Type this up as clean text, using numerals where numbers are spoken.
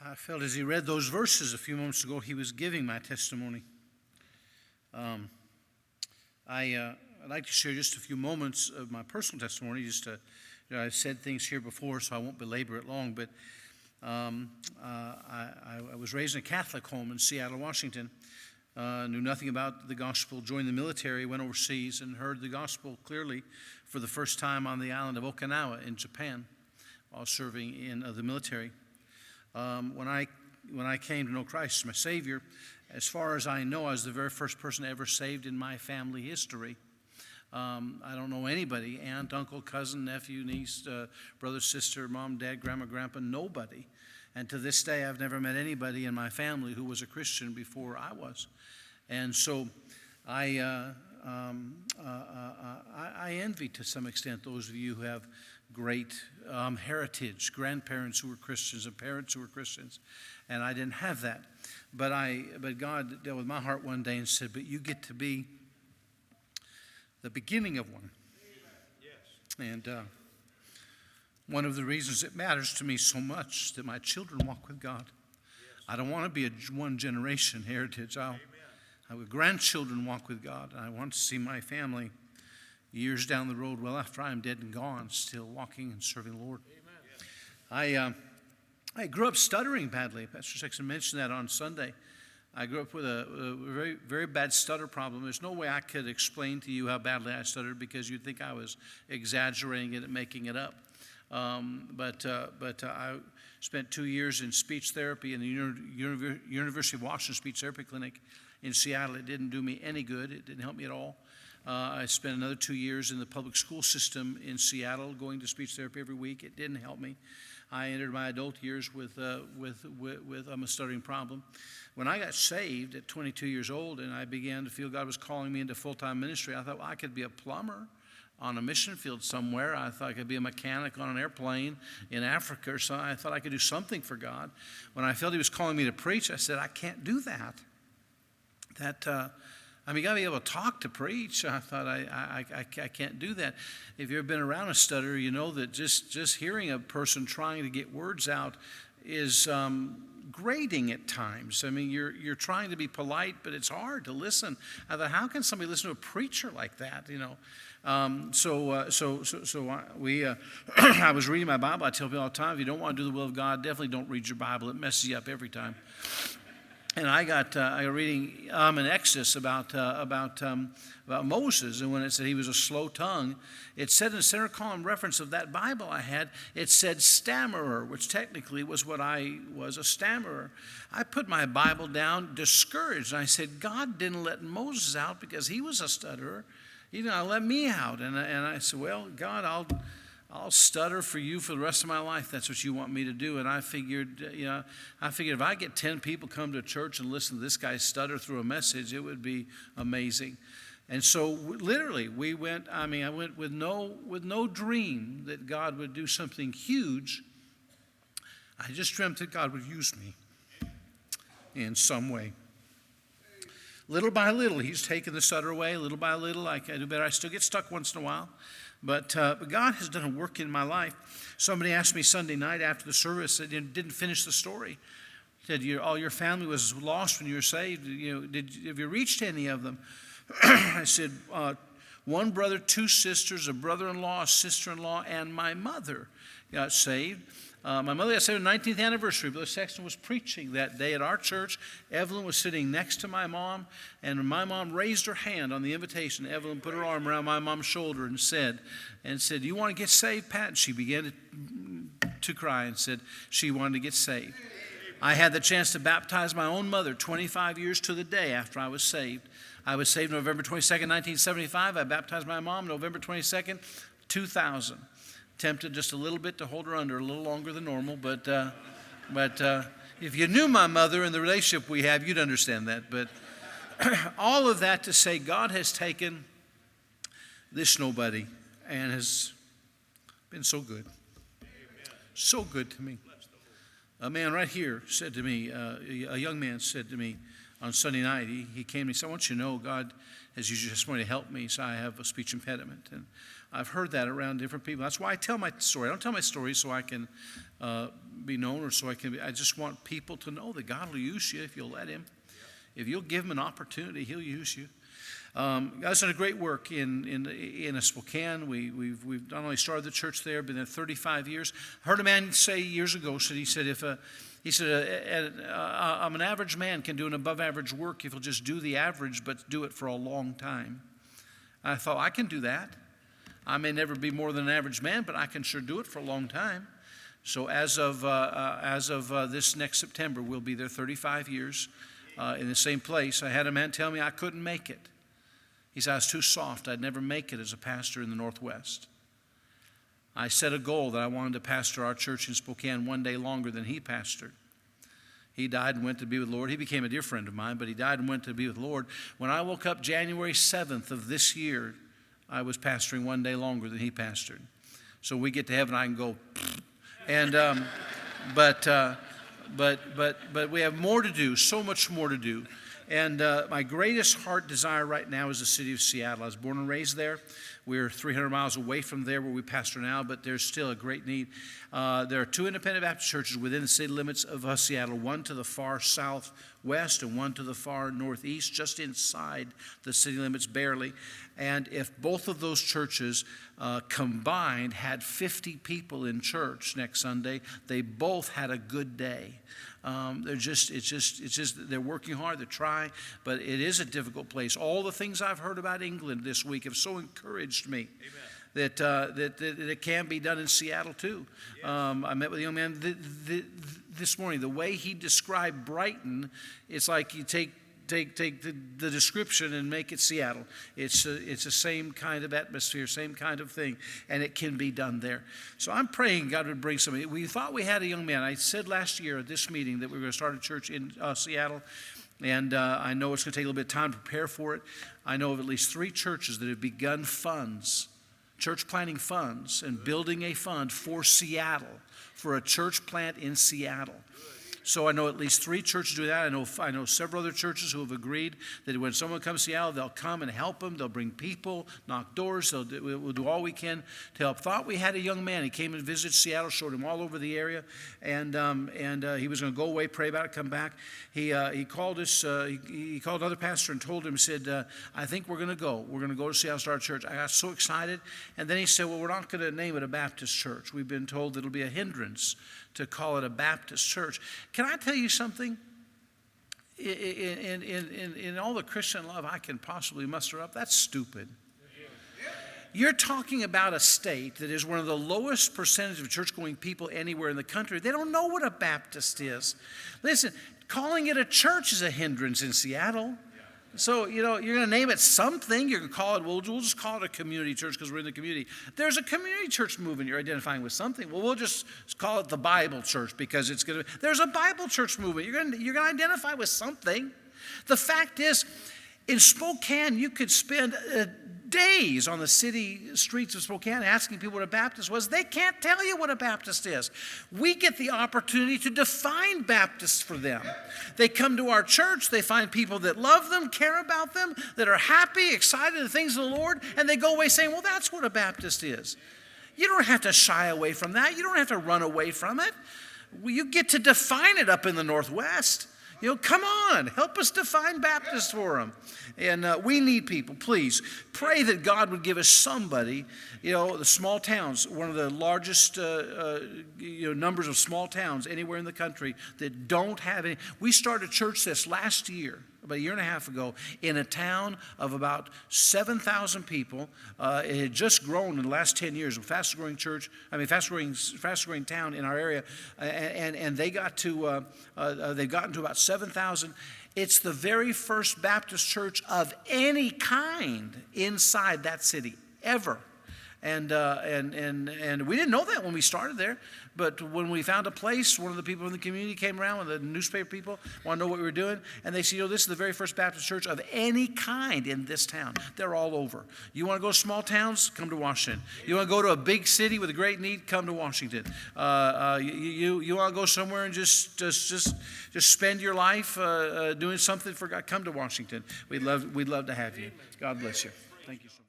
I felt as he read those verses a few moments ago, he was giving my testimony. I'd like to share just a few moments of my personal testimony. I've said things here before, so I won't belabor it long. But I was raised in a Catholic home in Seattle, Washington. Knew nothing about the gospel. Joined the military, went overseas, and heard the gospel clearly for the first time on the island of Okinawa in Japan, while serving in the military. When I came to know Christ as my Savior, as far as I know, I was the very first person ever saved in my family history. I don't know anybody, aunt, uncle, cousin, nephew, niece, brother, sister, mom, dad, grandma, grandpa, nobody. And to this day, I've never met anybody in my family who was a Christian before I was. And so I envy to some extent those of you who have great heritage, grandparents who were Christians and parents who were Christians, and I didn't have that. But God dealt with my heart one day and said, "But you get to be the beginning of one." Yes. And one of the reasons it matters to me so much that my children walk with God. Yes. I don't want to be a one-generation heritage. I have grandchildren walk with God, and I want to see my family years down the road, well after I'm dead and gone, still walking and serving the Lord. Amen. I grew up stuttering badly. Pastor Sexton mentioned that on Sunday. I grew up with a very, very bad stutter problem. There's no way I could explain to you how badly I stuttered because you'd think I was exaggerating it and making it up. But I spent 2 years in speech therapy in the University of Washington Speech Therapy Clinic in Seattle. It didn't do me any good. It didn't help me at all. I spent another 2 years in the public school system in Seattle, going to speech therapy every week. It didn't help me. I entered my adult years with a stuttering problem. When I got saved at 22 years old and I began to feel God was calling me into full-time ministry, I thought, well, I could be a plumber on a mission field somewhere. I thought I could be a mechanic on an airplane in Africa or something. I thought I could do something for God. When I felt he was calling me to preach, I said, I can't do that. You got to be able to talk to preach. I thought, I can't do that. If you've ever been around a stutterer, you know that just hearing a person trying to get words out is grating at times. I mean, you're trying to be polite, but it's hard to listen. I thought, how can somebody listen to a preacher like that, you know? I was reading my Bible. I tell people all the time, if you don't want to do the will of God, definitely don't read your Bible. It messes you up every time. And I got reading in Exodus about Moses, and when it said he was a slow tongue, it said in the center column reference of that Bible I had, it said stammerer, which technically was what I was, a stammerer. I put my Bible down, discouraged, and I said, God didn't let Moses out because he was a stutterer. He did not let me out. And I said, well, God, I'll stutter for you for the rest of my life. That's what you want me to do. And I figured if I get 10 people come to church and listen to this guy stutter through a message, it would be amazing. And so literally I went with no dream that God would do something huge. I just dreamt that God would use me in some way. Little by little, he's taken the stutter away. Little by little, I do better. I still get stuck once in a while. But God has done a work in my life. Somebody asked me Sunday night after the service, they didn't finish the story. He said, all your family was lost when you were saved. Have you reached any of them? I said, one brother, 2 sisters, a brother-in-law, a sister-in-law, and my mother got saved. My mother got saved on the 19th anniversary. Brother Sexton was preaching that day at our church. Evelyn was sitting next to my mom, and my mom raised her hand on the invitation. Evelyn put her arm around my mom's shoulder and said, you want to get saved, Pat? And she began to cry and said she wanted to get saved. I had the chance to baptize my own mother 25 years to the day after I was saved. I was saved November 22nd, 1975. I baptized my mom November 22nd, 2000. Tempted just a little bit to hold her under a little longer than normal, but if you knew my mother and the relationship we have, you'd understand that. But all of that to say, God has taken this nobody and has been so good. So good to me. A man right here said to me, a young man said to me, on Sunday night. He came to me and said, I want you to know God has used you this morning to help me. So I have a speech impediment. And I've heard that around different people. That's why I tell my story. I don't tell my story so I can be known or so I can be. I just want people to know that God will use you if you'll let him. If you'll give him an opportunity, he'll use you. God's done a great work in Spokane. We've not only started the church there, been there 35 years. I heard a man say years ago, he said, I'm an average man, can do an above average work if he'll just do the average, but do it for a long time. I thought, I can do that. I may never be more than an average man, but I can sure do it for a long time. So as of this next September, we'll be there 35 years in the same place. I had a man tell me I couldn't make it. He said, I was too soft. I'd never make it as a pastor in the Northwest. I set a goal that I wanted to pastor our church in Spokane one day longer than he pastored. He died and went to be with the Lord. He became a dear friend of mine, but he died and went to be with the Lord. When I woke up January 7th of this year, I was pastoring one day longer than he pastored. So we get to heaven, I can go, and but we have more to do, so much more to do. And my greatest heart desire right now is the city of Seattle. I was born and raised there. We're 300 miles away from there where we pastor now, but there's still a great need. There are 2 independent Baptist churches within the city limits of Seattle, one to the far southwest and one to the far northeast, just inside the city limits barely. And if both of those churches combined had 50 people in church next Sunday, they both had a good day. They're working hard, they're trying, but it is a difficult place. All the things I've heard about England this week have so encouraged me. Amen. That it can be done in Seattle too. Yes. I met with a young man this morning. The way he described Brighton, it's like you take the description and make it Seattle. It's the same kind of atmosphere, same kind of thing, and it can be done there. So I'm praying God would bring somebody. We thought we had a young man. I said last year at this meeting that we were going to start a church in Seattle, and I know it's going to take a little bit of time to prepare for it. I know of at least 3 churches that have begun funds, church planting funds, and building a fund for Seattle, for a church plant in Seattle. So I know at least 3 churches do that. I know several other churches who have agreed that when someone comes to Seattle, they'll come and help them. They'll bring people, knock doors. We'll do all we can to help. Thought we had a young man. He came and visited Seattle, showed him all over the area, and he was going to go away, pray about it, come back. He called us. He called another pastor and told him, said, I think we're going to go. We're going to go to Seattle, start a church. I got so excited. And then he said, well, we're not going to name it a Baptist church. We've been told that it'll be a hindrance to call it a Baptist church. Can I tell you something? In all the Christian love I can possibly muster up, that's stupid. You're talking about a state that is one of the lowest percentage of church-going people anywhere in the country. They don't know what a Baptist is. Listen, calling it a church is a hindrance in Seattle. So, you're going to name it something. You're going to call it, we'll just call it a community church because we're in the community. There's a community church movement. You're identifying with something. Well, we'll just call it the Bible church because it's going to, there's a Bible church movement. You're going to identify with something. The fact is, in Spokane, you could spend days on the city streets of Spokane asking people what a Baptist was. They can't tell you what a Baptist is. We get the opportunity to define Baptists for them. They come to our church, they find people that love them, care about them, that are happy, excited in the things of the Lord, and they go away saying, well, that's what a Baptist is. You don't have to shy away from that. You don't have to run away from it. You get to define it up in the Northwest. Come on, help us define Baptists for them. And we need people. Please pray that God would give us somebody, the small towns, one of the largest numbers of small towns anywhere in the country that don't have any. We started a church this last year, about a year and a half ago, in a town of about 7,000 people. It had just grown in the last 10 years, fastest growing town in our area, and they got to they've gotten to about 7,000. It's the very first Baptist church of any kind inside that city ever. And we didn't know that when we started there. But when we found a place, one of the people in the community came around, one of the newspaper people, want to know what we were doing. And they said, this is the very first Baptist church of any kind in this town. They're all over. You want to go to small towns? Come to Washington. You want to go to a big city with a great need? Come to Washington. You want to go somewhere and just spend your life doing something for God? Come to Washington. We'd love to have you. God bless you. Thank you so much.